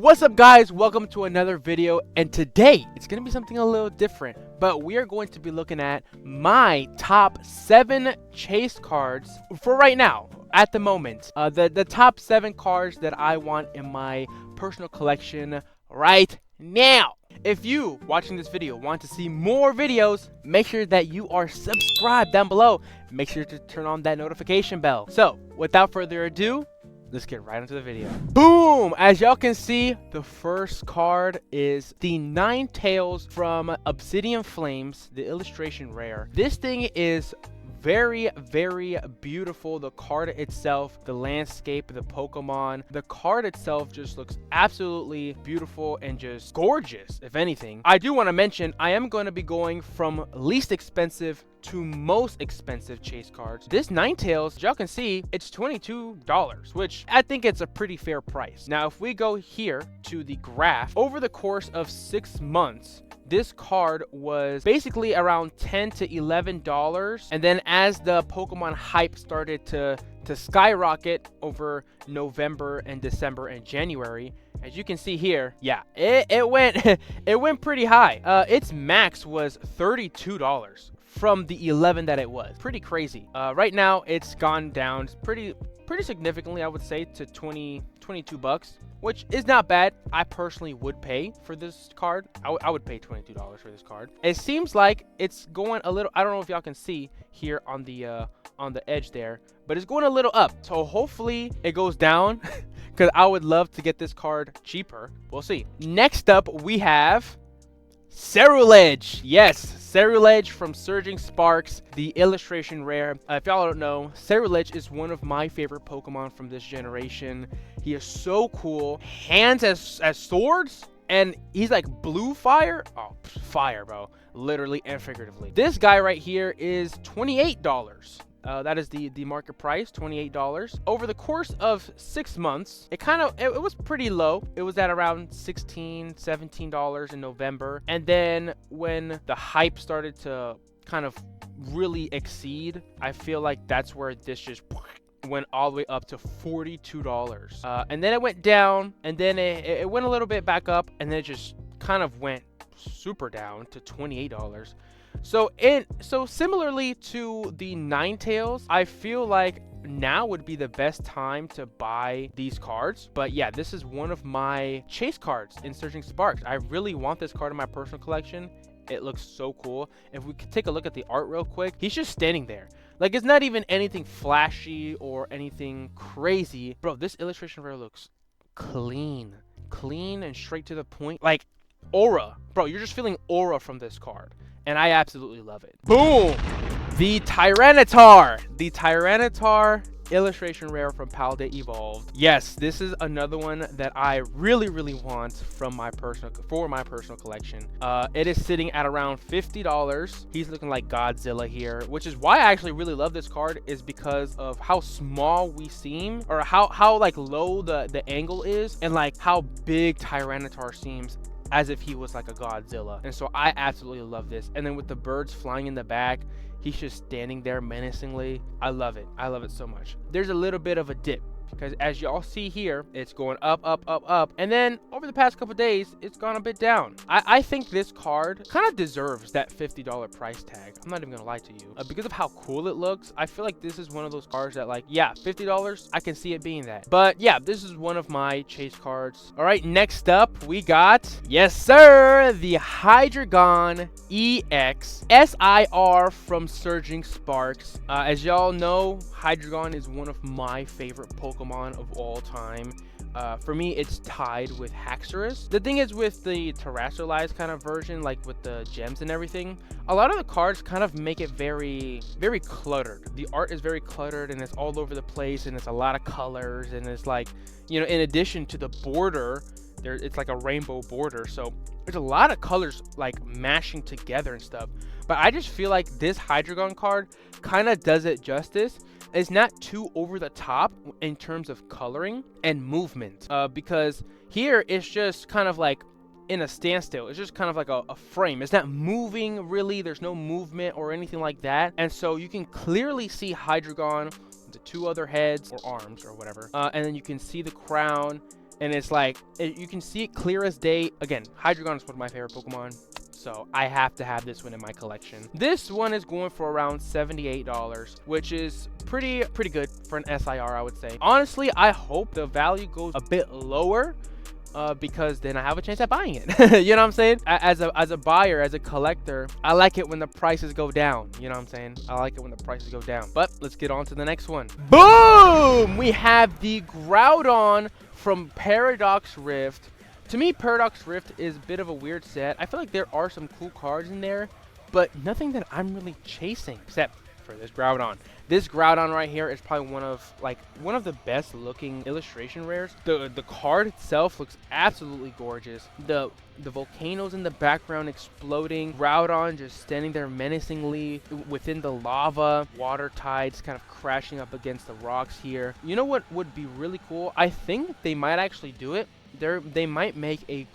What's up, guys? Welcome to another video, and today it's gonna be something a little different, but we are going to be looking at my top 7 chase cards for right now at the moment. The top 7 cards that I want in my personal collection right now. If you watching this video want to see more videos, make sure that you are subscribed down below. Make sure to turn on that notification bell. So without further ado, let's get right into the video. Boom! As y'all can see, the first card is the Ninetales from Obsidian Flames, the illustration rare. This thing is very beautiful. The card itself, the landscape, the Pokemon, the card itself just looks absolutely beautiful and just gorgeous. If anything, I do want to mention I am going to be going from least expensive to most expensive chase cards. This Ninetales, as y'all can see, it's $22, which I think it's a pretty fair price. Now if we go here to the graph, over the course of 6 months, this card was basically around $10 to $11, and then as the Pokemon hype started to skyrocket over November and December and January, as you can see here, yeah, it went it went pretty high. Its max was $32 from the 11 that it was. Pretty crazy. Right now it's gone down pretty significantly, I would say, to 22 bucks, which is not bad. I personally would pay for this card. I would pay $22 for this card. It seems like it's going a little, I don't know if y'all can see here on the edge there, but it's going a little up. So hopefully it goes down because I would love to get this card cheaper. We'll see. Next up we have Ceruledge. Yes, Ceruledge from Surging Sparks, the illustration rare. If y'all don't know, Ceruledge is one of my favorite Pokemon from this generation. He is so cool. Hands as swords, and he's like blue fire. Oh, fire, bro. Literally and figuratively. This guy right here is $28. That is the market price, $28. Over the course of 6 months, it was pretty low. It was at around $16, $17 in November. And then when the hype started to kind of really exceed, I feel like that's where this just went all the way up to $42. And then it went down, and then it went a little bit back up, and then it just kind of went super down to $28. So similarly to the Ninetales, I feel like now would be the best time to buy these cards. But yeah, this is one of my chase cards in Surging Sparks. I really want this card in my personal collection. It looks so cool. If we could take a look at the art real quick, he's just standing there. Like, it's not even anything flashy or anything crazy. Bro, this illustration rare looks clean and straight to the point. Like, aura. Bro, you're just feeling aura from this card. And I absolutely love it. Boom! The Tyranitar. The Tyranitar illustration rare from Paldea Evolved. Yes, this is another one that I really want for my personal collection. It is sitting at around $50. He's looking like Godzilla here, which is why I actually really love this card, is because of how small we seem, or how like low the angle is, and like how big Tyranitar seems as if he was like a Godzilla. And so I absolutely love this. And then with the birds flying in the back, he's just standing there menacingly. I love it. I love it so much. There's a little bit of a dip, because as y'all see here, it's going up, and then over the past couple days, it's gone a bit down. I think this card kind of deserves that $50 price tag. I'm not even gonna lie to you, because of how cool it looks. I feel like this is one of those cards that, like, yeah, $50, I can see it being that. But yeah, this is one of my chase cards. All right, next up we got, yes sir, the Hydreigon EX SIR from Surging Sparks. As y'all know, Hydreigon is one of my favorite Pokemon of all time. For me, it's tied with Haxorus. The thing is, with the terrestrialized kind of version, like with the gems and everything, a lot of the cards kind of make it very cluttered. The art is very cluttered, and it's all over the place, and it's a lot of colors, and it's like, you know, in addition to the border, it's like a rainbow border, so there's a lot of colors like mashing together and stuff. But I just feel like this Hydreigon card kind of does it justice. It's not too over the top in terms of coloring and movement, because here it's just kind of like in a standstill. It's just kind of like a frame. It's not moving really. There's no movement or anything like that. And so you can clearly see Hydreigon, the 2 other heads or arms or whatever, and then you can see the crown, and it's like you can see it clear as day. Again, Hydreigon is one of my favorite Pokemon, so I have to have this one in my collection. This one is going for around $78, which is pretty good for an SIR, I would say. Honestly, I hope the value goes a bit lower, because then I have a chance at buying it. You know what I'm saying? As a buyer, as a collector, I like it when the prices go down. You know what I'm saying? I like it when the prices go down. But let's get on to the next one. Boom! We have the Groudon from Paradox Rift. To me, Paradox Rift is a bit of a weird set. I feel like there are some cool cards in there, but nothing that I'm really chasing except for this Groudon. This Groudon right here is probably one of the best looking illustration rares. The card itself looks absolutely gorgeous. The volcanoes in the background exploding, Groudon just standing there menacingly within the lava, water tides kind of crashing up against the rocks here. You know what would be really cool? I think they might actually do it. They might make a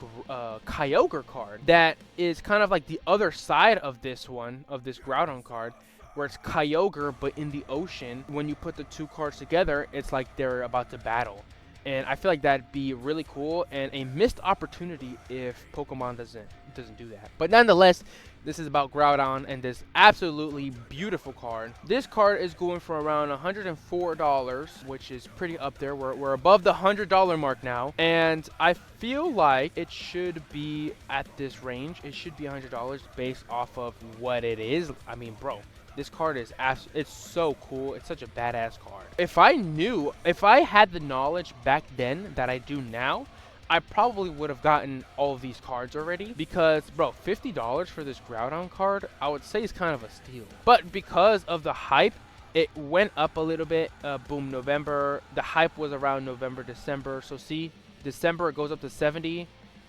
Kyogre card that is kind of like the other side of this Groudon card, where it's Kyogre but in the ocean. When you put the two cards together, it's like they're about to battle. And I feel like that'd be really cool and a missed opportunity if Pokemon doesn't do that. But nonetheless, this is about Groudon and this absolutely beautiful card. This card is going for around $104, which is pretty up there. We're above the $100 mark now, and I feel like it should be at this range. It should be $100 based off of what it is. I mean, bro, this card is it's so cool. It's such a badass card. If I had the knowledge back then that I do now, I probably would have gotten all of these cards already, because, bro, $50 for this Groudon card, I would say is kind of a steal. But because of the hype, it went up a little bit. Boom, November. The hype was around November, December. So see, December it goes up to 70.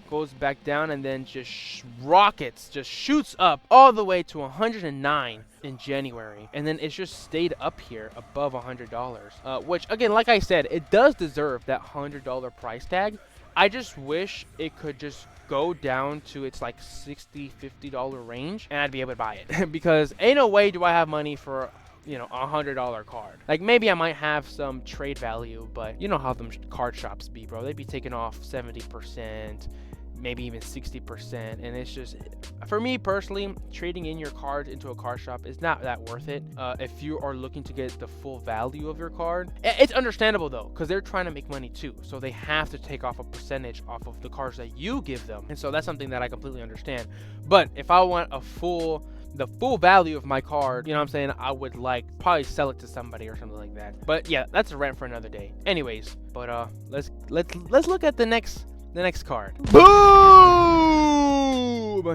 Goes back down, and then just shoots up all the way to 109 in January, and then it's just stayed up here above $100, which, again, like I said, it does deserve that $100 price tag. I just wish it could just go down to its like $60-$50 range, and I'd be able to buy it. Because ain't no way do I have money for, you know, $100 card. Like, maybe I might have some trade value, but you know how them card shops be, bro. They'd be taking off 70%, maybe even 60%, and it's just, for me personally, trading in your cards into a card shop is not that worth it. If you are looking to get the full value of your card, it's understandable though, because they're trying to make money too, so they have to take off a percentage off of the cards that you give them, and so that's something that I completely understand. But if I want the full value of my card, you know what I'm saying, I would probably sell it to somebody or something like that. But yeah, that's a rant for another day. Anyways, but let's look at the next card. Boom!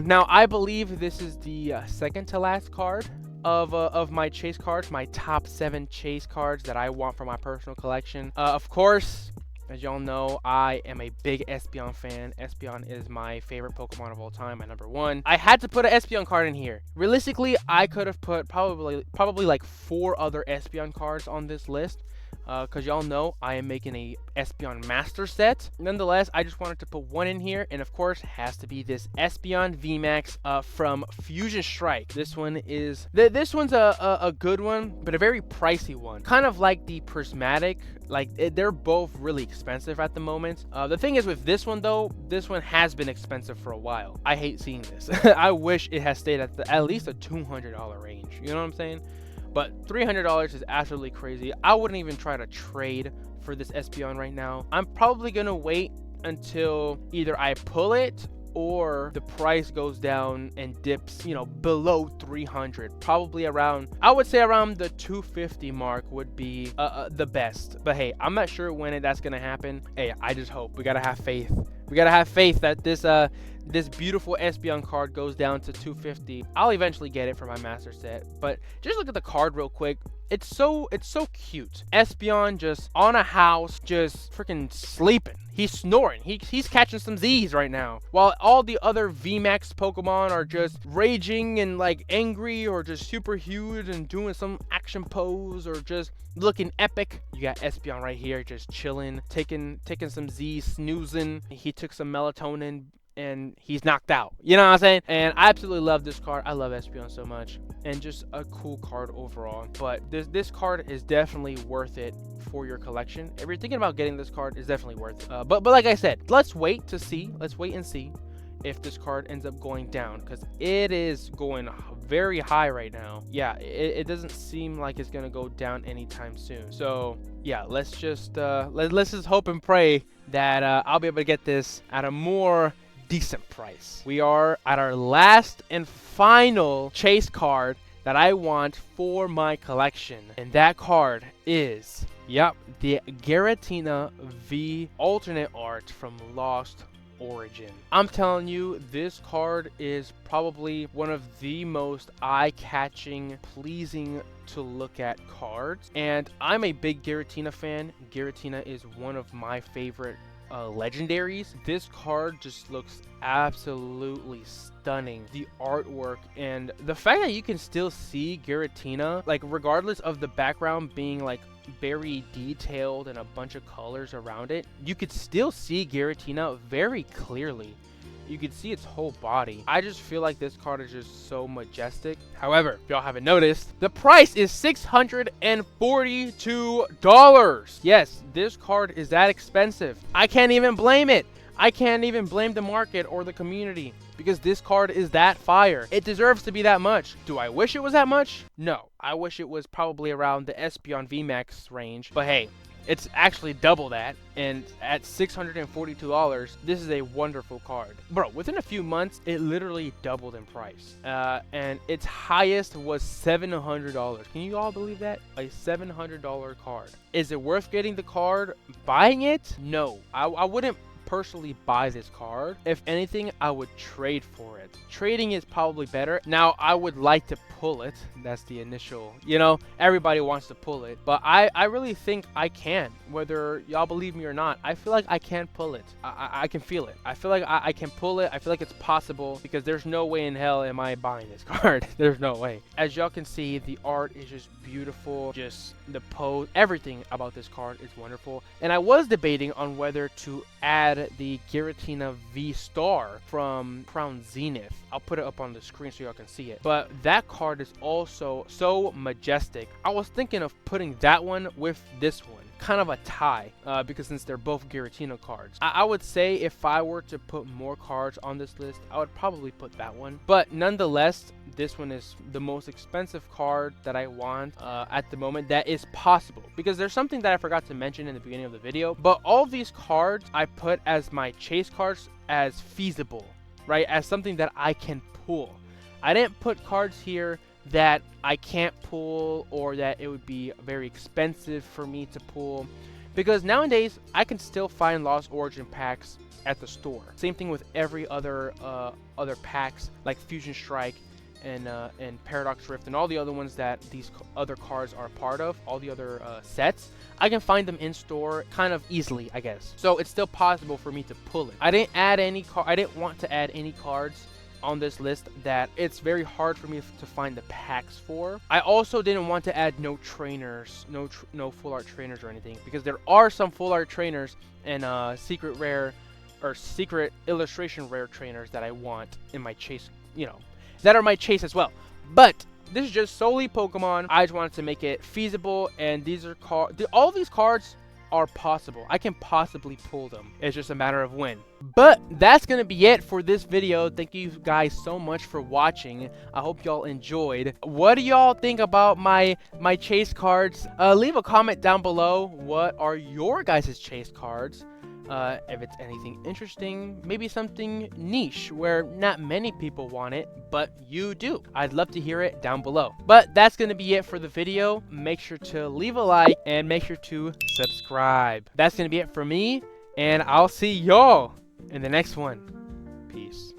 Now, I believe this is the second to last card of my chase cards, my top 7 chase cards that I want for my personal collection. Of course, as y'all know, I am a big Espeon fan. Espeon is my favorite Pokemon of all time, my number 1. I had to put an Espeon card in here. Realistically, I could have put probably like 4 other Espeon cards on this list, because y'all know I am making a Espeon Master set. Nonetheless, I just wanted to put one in here, and of course has to be this Espeon VMAX from Fusion Strike. This one is this one's a good one, but a very pricey one, kind of like the Prismatic. Like, they're both really expensive at the moment. The thing is with this one though, this one has been expensive for a while. I hate seeing this. I wish it has stayed at least a $200 range, you know what I'm saying? But $300 is absolutely crazy. I wouldn't even try to trade for this Espeon right now. I'm probably gonna wait until either I pull it or the price goes down and dips, you know, below 300. Probably around, I would say around the 250 mark would be the best. But hey, I'm not sure when that's gonna happen. Hey, I just hope. We gotta have faith. We gotta have faith that this beautiful Espeon card goes down to 250. I'll eventually get it for my master set, but just look at the card real quick. It's so cute. Espeon just on a house, just freaking sleeping. He's snoring. He's catching some Z's right now, while all the other VMAX Pokemon are just raging and like angry, or just super huge and doing some action pose, or just looking epic. You got Espeon right here just chilling, taking some Z's, snoozing. He took some melatonin and he's knocked out. You know what I'm saying? And I absolutely love this card. I love Espeon so much, and just a cool card overall. But this card is definitely worth it for your collection. If you're thinking about getting this card, it's definitely worth it. But like I said, let's wait to see. Let's wait and see if this card ends up going down, because it is going very high right now. Yeah, it doesn't seem like it's gonna go down anytime soon. So yeah, let's just hope and pray that I'll be able to get this at a more decent price. We are at our last and final chase card that I want for my collection, and that card is, yep, the Giratina V alternate art from Lost Origin. I'm telling you, this card is probably one of the most eye-catching, pleasing to look at cards, and I'm a big Giratina fan. Giratina is one of my favorite legendaries. This card just looks absolutely stunning. The artwork and the fact that you can still see Giratina, like regardless of the background being like very detailed and a bunch of colors around it, you could still see Giratina very clearly. You can see its whole body. I just feel like this card is just so majestic. However, if y'all haven't noticed, the price is $642. Yes, this card is that expensive. I can't even blame it. I can't even blame the market or the community, because this card is that fire. It deserves to be that much. Do I wish it was that much? No. I wish it was probably around the Espeon VMAX range. But hey, it's actually double that, and at $642, this is a wonderful card. Bro, within a few months, it literally doubled in price. And its highest was $700. Can you all believe that? A $700 card. Is it worth getting the card? Buying it? No. I wouldn't personally buy this card. If anything, I would trade for it. Trading is probably better. Now, I would like to pull it. That's the initial, you know, everybody wants to pull it, but I really think I can, whether y'all believe me or not. I feel like I can pull it. I can feel it. I feel like I can pull it. I feel like it's possible, because there's no way in hell am I buying this card. There's no way. As y'all can see, the art is just beautiful. Just the pose, everything about this card is wonderful. And I was debating on whether to add the Giratina V Star from Crown Zenith. I'll put it up on the screen so y'all can see it. But that card is also so majestic. I was thinking of putting that one with this one. Kind of a tie, because since they're both Giratina cards. I would say if I were to put more cards on this list, I would probably put that one. But nonetheless, this one is the most expensive card that I want at the moment that is possible. Because there's something that I forgot to mention in the beginning of the video, but all of these cards I put as my chase cards as feasible, right? As something that I can pull. I didn't put cards here that I can't pull, or that it would be very expensive for me to pull, because nowadays I can still find Lost Origin packs at the store. Same thing with every other other packs like Fusion Strike and Paradox Rift and all the other ones that these other cards are part of, all the other sets. I can find them in store kind of easily, I guess. So it's still possible for me to pull it. I didn't want to add any cards on this list that it's very hard for me to find the packs for. I also didn't want to add no trainers, no full art trainers or anything, because there are some full art trainers and secret rare or secret illustration rare trainers that I want in my chase, you know, that are my chase as well. But this is just solely Pokemon. I just wanted to make it feasible, and these are all these cards are possible. I can possibly pull them. It's just a matter of when. But that's gonna be it for this video. Thank you guys so much for watching. I hope y'all enjoyed. What do y'all think about my chase cards? Leave a comment down below. What are your guys' chase cards? If it's anything interesting, maybe something niche where not many people want it, but you do. I'd love to hear it down below. But that's going to be it for the video. Make sure to leave a like and make sure to subscribe. That's going to be it for me, and I'll see y'all in the next one. Peace.